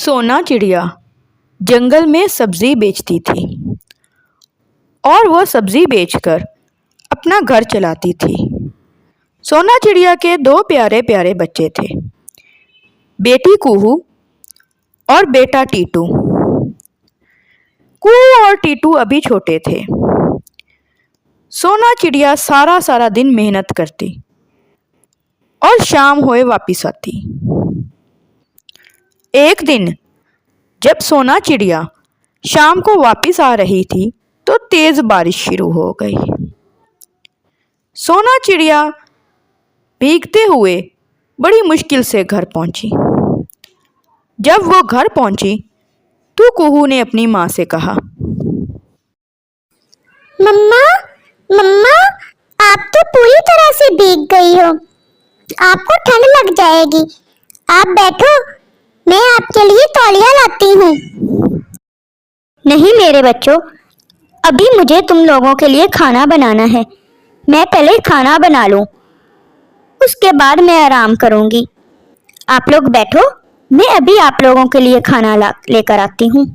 सोना चिड़िया जंगल में सब्जी बेचती थी और वह सब्जी बेचकर अपना घर चलाती थी। सोना चिड़िया के दो प्यारे प्यारे बच्चे थे, बेटी कुहू और बेटा टीटू। कुहू और टीटू अभी छोटे थे। सोना चिड़िया सारा सारा दिन मेहनत करती और शाम होए वापिस आती। एक दिन जब सोना चिड़िया शाम को वापिस आ रही थी तो तेज बारिश शुरू हो गई। सोना चिड़िया भीगते हुए बड़ी मुश्किल से घर पहुंची। जब वो घर पहुंची तो कुहू ने अपनी माँ से कहा, मम्मा मम्मा, आप तो पूरी तरह से भीग गई हो, आपको ठंड लग जाएगी। आप बैठो, मैं आपके लिए तौलिया लाती हूँ। नहीं मेरे बच्चों, अभी मुझे तुम लोगों के लिए खाना बनाना है। मैं पहले खाना बना लूं, उसके बाद मैं आराम करूंगी। आप लोग बैठो, मैं अभी आप लोगों के लिए खाना लेकर आती हूँ।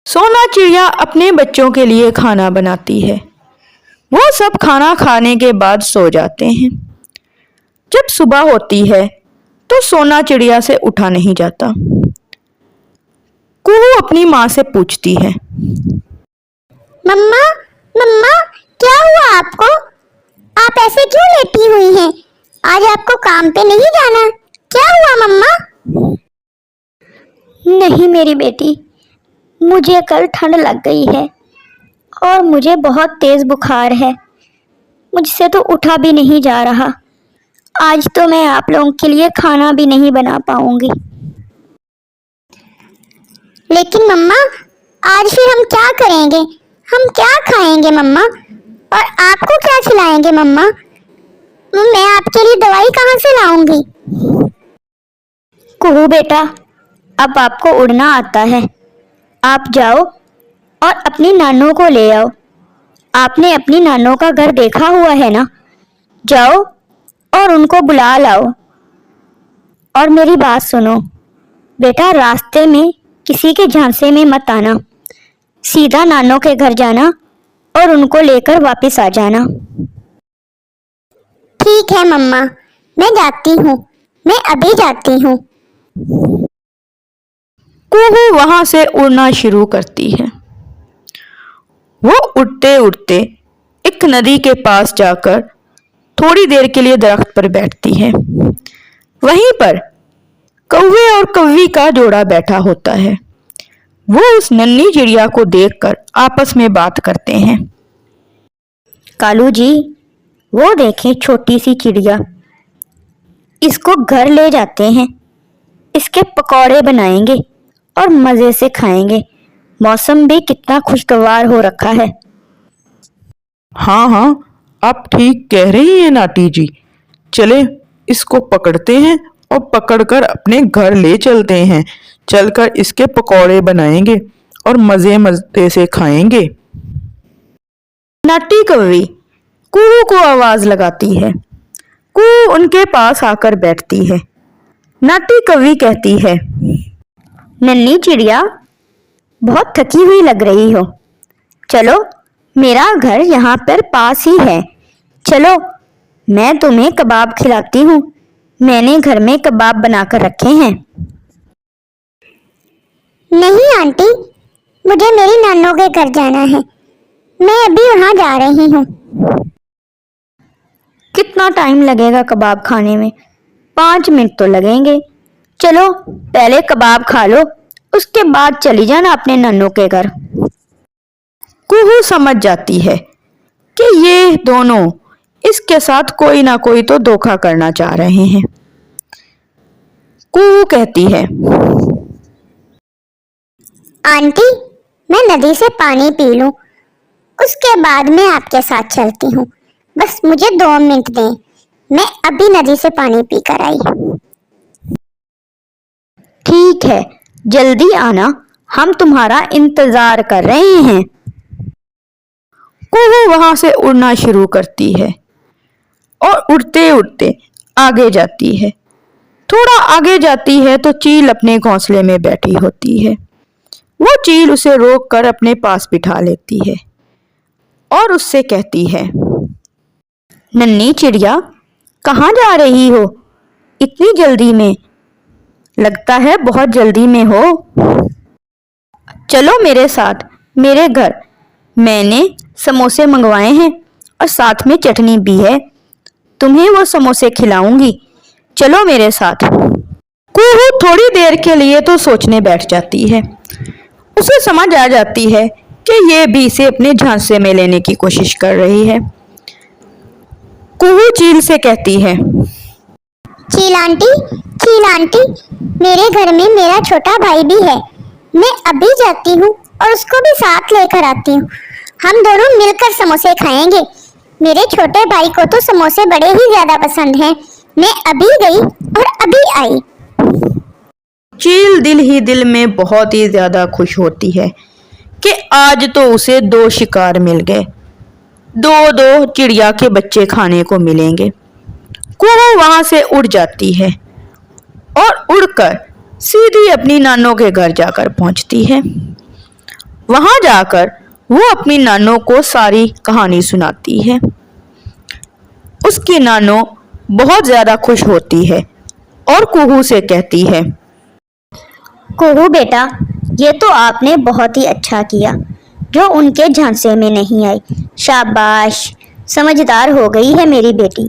सोना चिड़िया अपने बच्चों के लिए खाना बनाती है। वो सब खाना खाने के बाद सो जाते हैं। जब सुबह होती है तो सोना चिड़िया से उठा नहीं जाता। कुहू अपनी माँ से पूछती है, मम्मा मम्मा, क्या हुआ आपको? आप ऐसे क्यों लेटी हुई हैं? आज आपको काम पे नहीं जाना? क्या हुआ मम्मा? नहीं मेरी बेटी, मुझे कल ठंड लग गई है और मुझे बहुत तेज बुखार है। मुझसे तो उठा भी नहीं जा रहा। आज तो मैं आप लोगों के लिए खाना भी नहीं बना पाऊंगी। लेकिन मम्मा, आज फिर हम क्या करेंगे? हम क्या खाएंगे मम्मा? और आपको क्या खिलाएंगे मम्मा? मैं आपके लिए दवाई कहाँ से लाऊंगी? कुहू बेटा, अब आपको उड़ना आता है। आप जाओ और अपनी नानों को ले आओ। आपने अपनी नानों का घर देखा हुआ है ना? जाओ और उनको बुला लाओ। और मेरी बात सुनो बेटा, रास्ते में किसी के झांसे में मत आना। सीधा नानों के घर जाना और उनको लेकर वापस आ जाना। ठीक है मम्मा, मैं जाती हूँ। मैं अभी जाती हूँ। कुहू वहां से उड़ना शुरू करती है। वो उड़ते उड़ते एक नदी के पास जाकर थोड़ी देर के लिए दरख्त पर बैठती है। वहीं पर कौवे और कौवी का जोड़ा बैठा होता है। वो उस नन्ही चिड़िया को देखकर आपस में बात करते हैं। कालू जी, वो देखें छोटी सी चिड़िया। इसको घर ले जाते हैं, इसके पकौड़े बनाएंगे और मजे से खाएंगे। मौसम भी कितना खुशगवार हो रखा है। हाँ हाँ, आप ठीक कह रही हैं नाटी जी। चले इसको पकड़ते हैं और पकड़कर अपने घर ले चलते हैं। चलकर इसके पकौड़े बनाएंगे और मजे मजे से खाएंगे। नट्टी कौवी कुहू को आवाज लगाती है। कुहू उनके पास आकर बैठती है। नट्टी कौवी कहती है, नन्ही चिड़िया, बहुत थकी हुई लग रही हो। चलो, मेरा घर यहाँ पर पास ही है। चलो, मैं तुम्हें कबाब खिलाती हूँ। मैंने घर में कबाब बनाकर रखे हैं। नहीं आंटी, मुझे मेरी नानों के घर जाना है। मैं अभी वहाँ जा रही हूँ। कितना टाइम लगेगा कबाब खाने में? 5 मिनट तो लगेंगे। चलो, पहले कबाब खा लो, उसके बाद चली जाना अपने नानों के घर। कुहू समझ जाती है कि ये दोनों इसके साथ कोई ना कोई तो धोखा करना चाह रहे हैं। कुहू कहती है, आंटी, मैं नदी से पानी पी लूं, उसके बाद मैं आपके साथ चलती हूँ। बस मुझे 2 मिनट दें, मैं अभी नदी से पानी पी कर आई। ठीक है, जल्दी आना, हम तुम्हारा इंतजार कर रहे हैं। कुहू वहां से उड़ना शुरू करती है और उड़ते उड़ते आगे जाती है। थोड़ा आगे जाती है तो चील अपने घोंसले में बैठी होती है। वो चील उसे रोक कर अपने पास बिठा लेती है और उससे कहती है, नन्ही चिड़िया, कहाँ जा रही हो इतनी जल्दी में? लगता है बहुत जल्दी में हो। चलो मेरे साथ मेरे घर, मैंने समोसे मंगवाए हैं और साथ में चटनी भी है। तुम्हें वो समोसे खिलाऊंगी, चलो मेरे साथ। कुहू थोड़ी देर के लिए तो सोचने बैठ जाती है। उसे समझ आ जाती है कि ये भी इसे अपने झांसे में लेने की कोशिश कर रही है। कुहू चील से कहती है, चील आंटी, मेरे घर में मेरा छोटा भाई भी है। मैं अभी जाती हूँ और उसको भी साथ लेकर आती हूँ। हम दोनों मिलकर समोसे खाएंगे। मेरे छोटे भाई को तो समोसे बड़े ही ज्यादा पसंद हैं। मैं अभी गई और अभी आई। चील दिल ही दिल में बहुत ही ज्यादा खुश होती है कि आज तो उसे 2 शिकार मिल गए, 2 चिड़िया के बच्चे खाने को मिलेंगे। कुहू वहां से उड़ जाती है और उड़कर सीधी अपनी नानों के घर जाकर पहुंचती है। वहां जाकर वो अपनी नानों को सारी कहानी सुनाती है। उसकी नानों बहुत ज्यादा खुश होती है और कुहू से कहती है, कुहू बेटा, ये तो आपने बहुत ही अच्छा किया जो उनके झांसे में नहीं आई। शाबाश, समझदार हो गई है मेरी बेटी।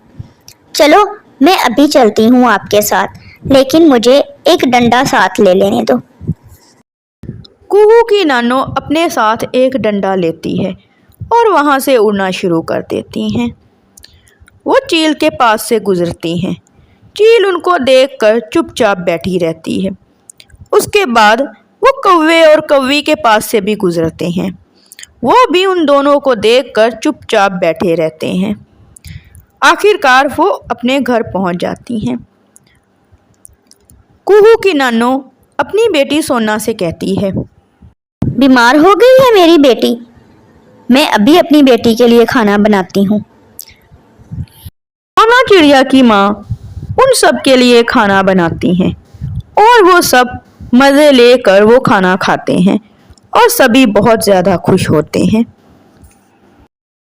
चलो मैं अभी चलती हूँ आपके साथ, लेकिन मुझे एक डंडा साथ ले लेने दो। कुहू की नानों अपने साथ एक डंडा लेती है और वहां से उड़ना शुरू कर देती हैं। वो चील के पास से गुजरती हैं। चील उनको देखकर चुपचाप बैठी रहती है। उसके बाद वो कौवे और कौवी के पास से भी गुजरते हैं। वो भी उन दोनों को देखकर चुपचाप बैठे रहते हैं। आखिरकार वो अपने घर पहुंच जाती हैं। कुहू की नानों अपनी बेटी सोना से कहती है, बीमार हो गई है मेरी बेटी। मैं अभी अपनी बेटी के लिए खाना बनाती हूँ। सोना चिड़िया की माँ उन सब के लिए खाना बनाती हैं और वो सब मज़े लेकर वो खाना खाते हैं और सभी बहुत ज़्यादा खुश होते हैं।